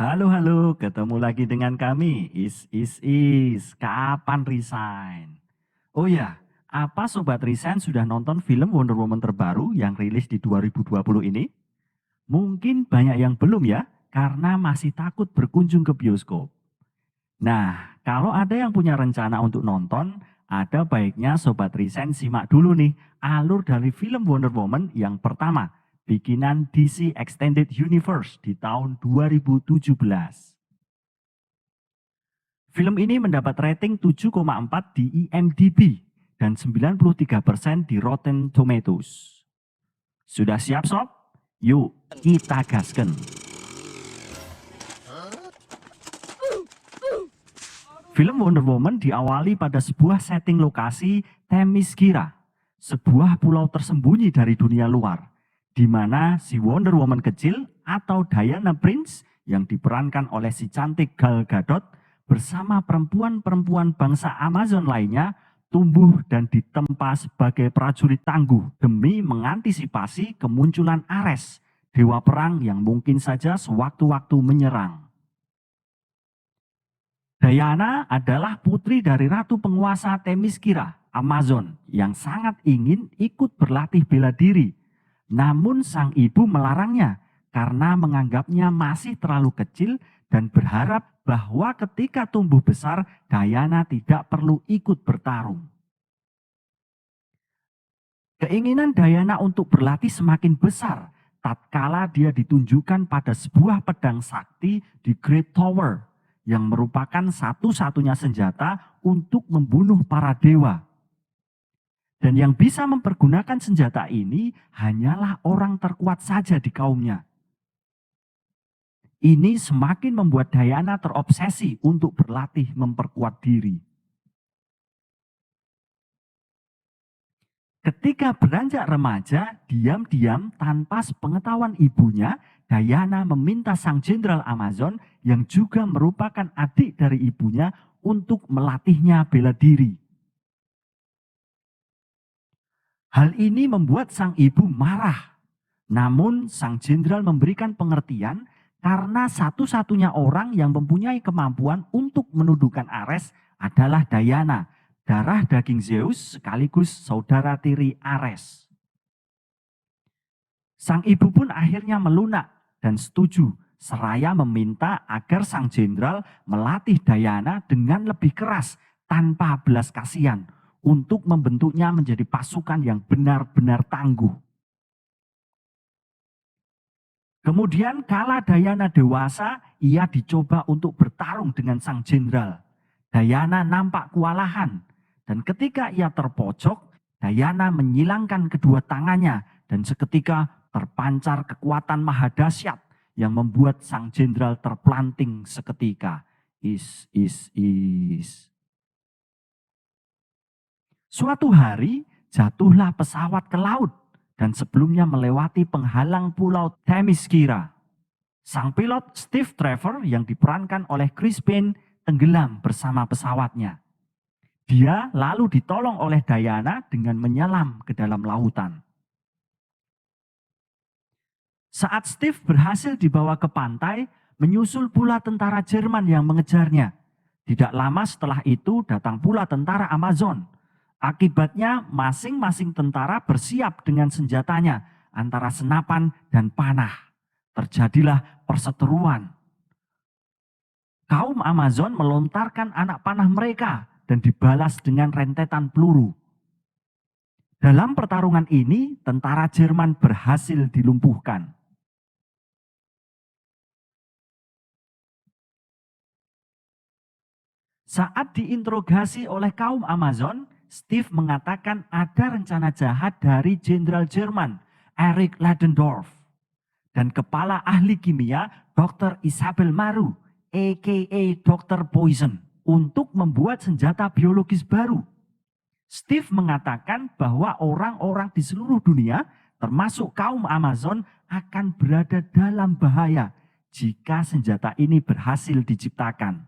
Halo, ketemu lagi dengan kami. Kapan resign? Oh ya, apa Sobat Resign sudah nonton film Wonder Woman terbaru yang rilis di 2020 ini? Mungkin banyak yang belum ya, karena masih takut berkunjung ke bioskop. Nah, kalau ada yang punya rencana untuk nonton, ada baiknya Sobat Resign simak dulu nih alur dari film Wonder Woman yang pertama, bikinan DC Extended Universe di tahun 2017. Film ini mendapat rating 7,4 di IMDb dan 93% di Rotten Tomatoes. Sudah siap sob? Yuk kita gasken. Film Wonder Woman diawali pada sebuah setting lokasi Themyscira, sebuah pulau tersembunyi dari dunia luar, di mana si Wonder Woman kecil atau Diana Prince yang diperankan oleh si cantik Gal Gadot bersama perempuan-perempuan bangsa Amazon lainnya tumbuh dan ditempa sebagai prajurit tangguh demi mengantisipasi kemunculan Ares, dewa perang yang mungkin saja sewaktu-waktu menyerang. Diana adalah putri dari ratu penguasa Themyscira, Amazon, yang sangat ingin ikut berlatih bela diri. Namun sang ibu melarangnya karena menganggapnya masih terlalu kecil dan berharap bahwa ketika tumbuh besar, Diana tidak perlu ikut bertarung. Keinginan Diana untuk berlatih semakin besar tatkala dia ditunjukkan pada sebuah pedang sakti di Great Tower yang merupakan satu-satunya senjata untuk membunuh para dewa. Dan yang bisa mempergunakan senjata ini hanyalah orang terkuat saja di kaumnya. Ini semakin membuat Diana terobsesi untuk berlatih memperkuat diri. Ketika beranjak remaja, diam-diam tanpa sepengetahuan ibunya, Diana meminta sang jenderal Amazon yang juga merupakan adik dari ibunya untuk melatihnya bela diri. Hal ini membuat sang ibu marah. Namun sang jenderal memberikan pengertian karena satu-satunya orang yang mempunyai kemampuan untuk menundukkan Ares adalah Diana, darah daging Zeus sekaligus saudara tiri Ares. Sang ibu pun akhirnya melunak dan setuju seraya meminta agar sang jenderal melatih Diana dengan lebih keras tanpa belas kasihan untuk membentuknya menjadi pasukan yang benar-benar tangguh. Kemudian kala Diana dewasa, ia dicoba untuk bertarung dengan sang jenderal. Diana nampak kewalahan dan ketika ia terpojok, Diana menyilangkan kedua tangannya dan seketika terpancar kekuatan maha dahsyat yang membuat sang jenderal terpelanting seketika. Suatu hari jatuhlah pesawat ke laut dan sebelumnya melewati penghalang pulau Themyscira. Sang pilot Steve Trevor yang diperankan oleh Chris Pine tenggelam bersama pesawatnya. Dia lalu ditolong oleh Diana dengan menyelam ke dalam lautan. Saat Steve berhasil dibawa ke pantai, menyusul pula tentara Jerman yang mengejarnya. Tidak lama setelah itu datang pula tentara Amazon. Akibatnya masing-masing tentara bersiap dengan senjatanya antara senapan dan panah. Terjadilah perseteruan. Kaum Amazon melontarkan anak panah mereka dan dibalas dengan rentetan peluru. Dalam pertarungan ini, tentara Jerman berhasil dilumpuhkan. Saat diinterogasi oleh kaum Amazon, Steve mengatakan ada rencana jahat dari Jenderal Jerman, Erich Ludendorff, dan kepala ahli kimia, Dr. Isabel Maru, a.k.a. Dr. Poison, untuk membuat senjata biologis baru. Steve mengatakan bahwa orang-orang di seluruh dunia, termasuk kaum Amazon, akan berada dalam bahaya jika senjata ini berhasil diciptakan.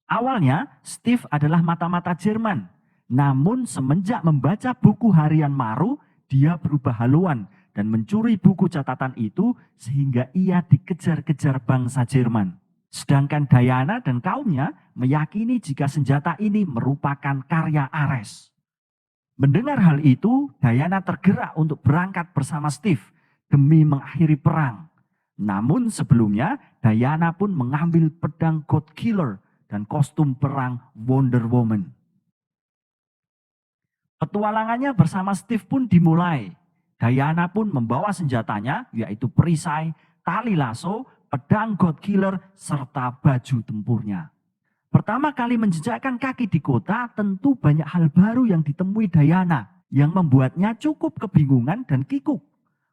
Awalnya, Steve adalah mata-mata Jerman. Namun semenjak membaca buku harian Maru, dia berubah haluan dan mencuri buku catatan itu sehingga ia dikejar-kejar bangsa Jerman. Sedangkan Diana dan kaumnya meyakini jika senjata ini merupakan karya Ares. Mendengar hal itu, Diana tergerak untuk berangkat bersama Steve demi mengakhiri perang. Namun sebelumnya, Diana pun mengambil pedang God Killer dan kostum perang Wonder Woman. Petualangannya bersama Steve pun dimulai. Diana pun membawa senjatanya, yaitu perisai, tali lasso, pedang God Killer, serta baju tempurnya. Pertama kali menjejakkan kaki di kota, tentu banyak hal baru yang ditemui Diana, yang membuatnya cukup kebingungan dan kikuk.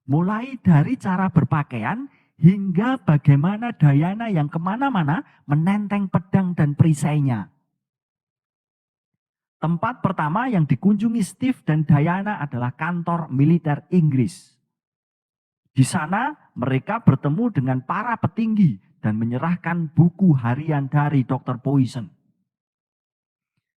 Mulai dari cara berpakaian, hingga bagaimana Diana yang kemana-mana menenteng pedang dan perisainya. Tempat pertama yang dikunjungi Steve dan Diana adalah kantor militer Inggris. Di sana mereka bertemu dengan para petinggi dan menyerahkan buku harian dari Dr. Poison.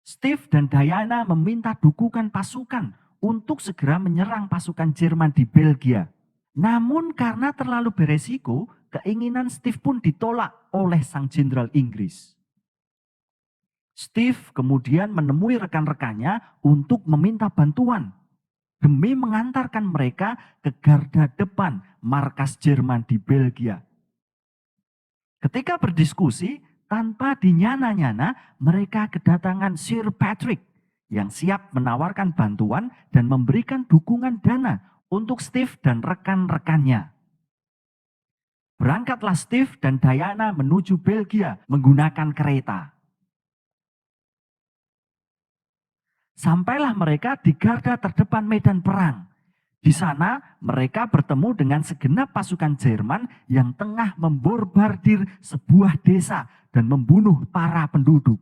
Steve dan Diana meminta dukungan pasukan untuk segera menyerang pasukan Jerman di Belgia. Namun karena terlalu beresiko, keinginan Steve pun ditolak oleh sang jenderal Inggris. Steve kemudian menemui rekan-rekannya untuk meminta bantuan demi mengantarkan mereka ke garda depan markas Jerman di Belgia. Ketika berdiskusi, tanpa dinyana-nyana, mereka kedatangan Sir Patrick yang siap menawarkan bantuan dan memberikan dukungan dana untuk Steve dan rekan-rekannya. Berangkatlah Steve dan Diana menuju Belgia menggunakan kereta. Sampailah mereka di garda terdepan medan perang. Di sana mereka bertemu dengan segenap pasukan Jerman yang tengah membombardir sebuah desa dan membunuh para penduduk.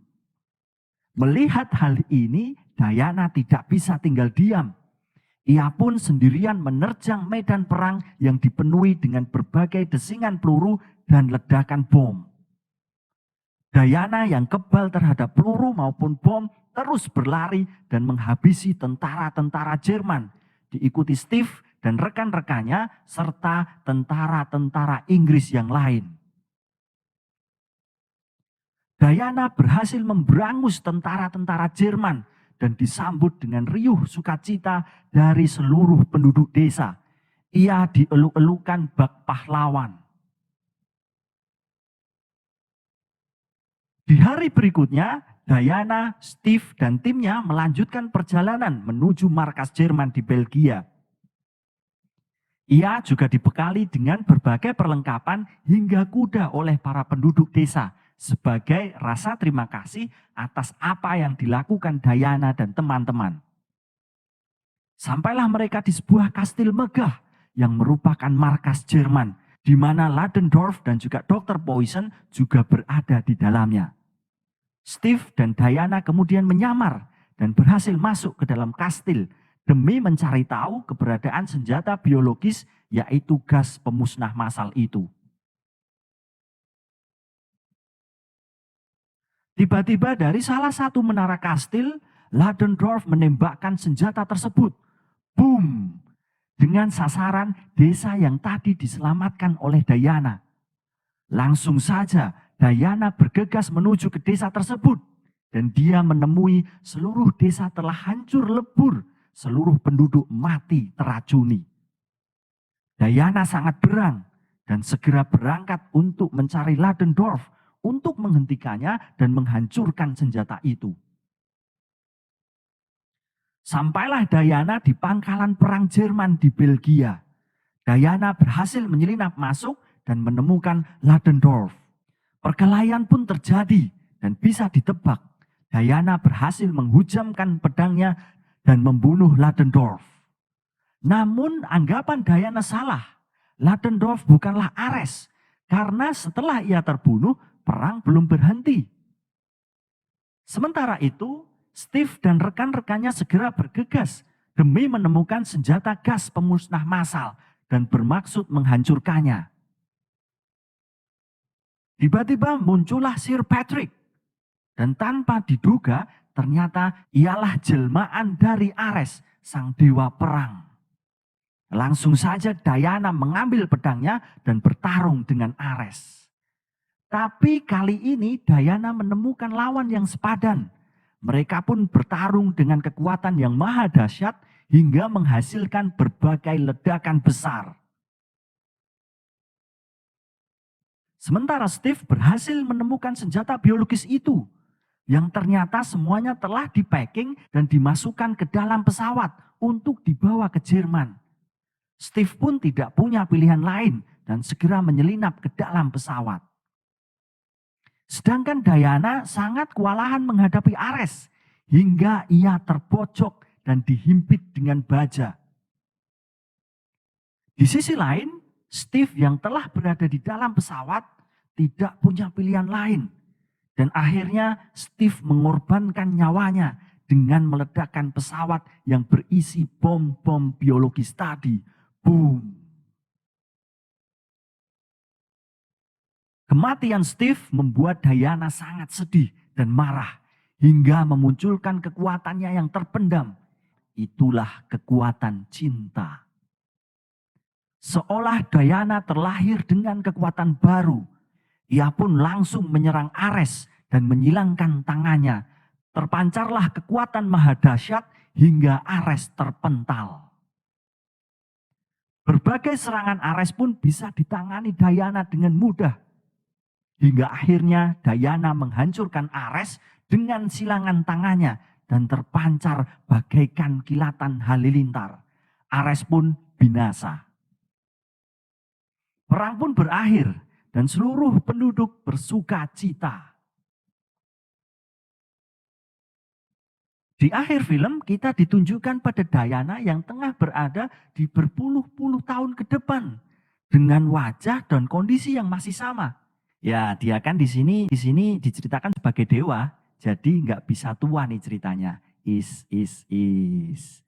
Melihat hal ini, Diana tidak bisa tinggal diam. Ia pun sendirian menerjang medan perang yang dipenuhi dengan berbagai desingan peluru dan ledakan bom. Diana yang kebal terhadap peluru maupun bom terus berlari dan menghabisi tentara-tentara Jerman, diikuti Steve dan rekan-rekannya serta tentara-tentara Inggris yang lain. Diana berhasil memberangus tentara-tentara Jerman dan disambut dengan riuh sukacita dari seluruh penduduk desa. Ia dieluk-elukan bak pahlawan. Di hari berikutnya, Diana, Steve, dan timnya melanjutkan perjalanan menuju markas Jerman di Belgia. Ia juga dibekali dengan berbagai perlengkapan hingga kuda oleh para penduduk desa sebagai rasa terima kasih atas apa yang dilakukan Diana dan teman-teman. Sampailah mereka di sebuah kastil megah yang merupakan markas Jerman, di mana Ludendorff dan juga Dr. Poison juga berada di dalamnya. Steve dan Diana kemudian menyamar dan berhasil masuk ke dalam kastil demi mencari tahu keberadaan senjata biologis, yaitu gas pemusnah massal itu. Tiba-tiba dari salah satu menara kastil, Ludendorff menembakkan senjata tersebut. Boom! Dengan sasaran desa yang tadi diselamatkan oleh Diana. Langsung saja Diana bergegas menuju ke desa tersebut. Dan dia menemui seluruh desa telah hancur lebur. Seluruh penduduk mati teracuni. Diana sangat berang dan segera berangkat untuk mencari Ludendorff untuk menghentikannya dan menghancurkan senjata itu. Sampailah Diana di pangkalan perang Jerman di Belgia. Diana berhasil menyelinap masuk dan menemukan Ludendorff. Perkelahian pun terjadi dan bisa ditebak. Diana berhasil menghujamkan pedangnya dan membunuh Ludendorff. Namun anggapan Diana salah. Ludendorff bukanlah Ares. Karena setelah ia terbunuh, perang belum berhenti. Sementara itu, Steve dan rekan-rekannya segera bergegas demi menemukan senjata gas pemusnah massal dan bermaksud menghancurkannya. Tiba-tiba muncullah Sir Patrick. Dan tanpa diduga, ternyata ialah jelmaan dari Ares, sang dewa perang. Langsung saja Diana mengambil pedangnya dan bertarung dengan Ares. Tapi kali ini Diana menemukan lawan yang sepadan. Mereka pun bertarung dengan kekuatan yang maha dahsyat hingga menghasilkan berbagai ledakan besar. Sementara Steve berhasil menemukan senjata biologis itu yang ternyata semuanya telah dipacking dan dimasukkan ke dalam pesawat untuk dibawa ke Jerman. Steve pun tidak punya pilihan lain dan segera menyelinap ke dalam pesawat. Sedangkan Diana sangat kewalahan menghadapi Ares hingga ia terbocok dan dihimpit dengan baja. Di sisi lain, Steve yang telah berada di dalam pesawat tidak punya pilihan lain. Dan akhirnya Steve mengorbankan nyawanya dengan meledakkan pesawat yang berisi bom-bom biologis tadi. Boom. Kematian Steve membuat Diana sangat sedih dan marah hingga memunculkan kekuatannya yang terpendam. Itulah kekuatan cinta. Seolah Diana terlahir dengan kekuatan baru. Ia pun langsung menyerang Ares dan menyilangkan tangannya. Terpancarlah kekuatan maha dahsyat hingga Ares terpental. Berbagai serangan Ares pun bisa ditangani Diana dengan mudah. Hingga akhirnya Diana menghancurkan Ares dengan silangan tangannya dan terpancar bagaikan kilatan halilintar. Ares pun binasa. Perang pun berakhir dan seluruh penduduk bersuka cita. Di akhir film kita ditunjukkan pada Diana yang tengah berada di berpuluh-puluh tahun ke depan dengan wajah dan kondisi yang masih sama. Ya, dia kan di sini diceritakan sebagai dewa, jadi nggak bisa tua nih ceritanya. Is.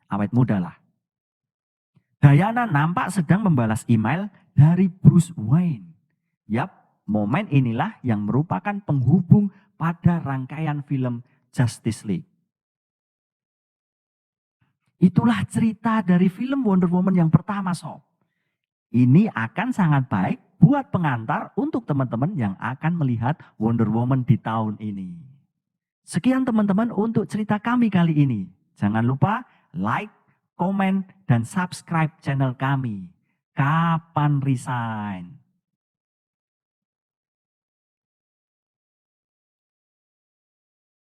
Awet muda lah. Diana nampak sedang membalas email dari Bruce Wayne. Yap, momen inilah yang merupakan penghubung pada rangkaian film Justice League. Itulah cerita dari film Wonder Woman yang pertama, Sob. Ini akan sangat baik buat pengantar untuk teman-teman yang akan melihat Wonder Woman di tahun ini. Sekian teman-teman untuk cerita kami kali ini. Jangan lupa like, komen, dan subscribe channel kami. Kapan Resign?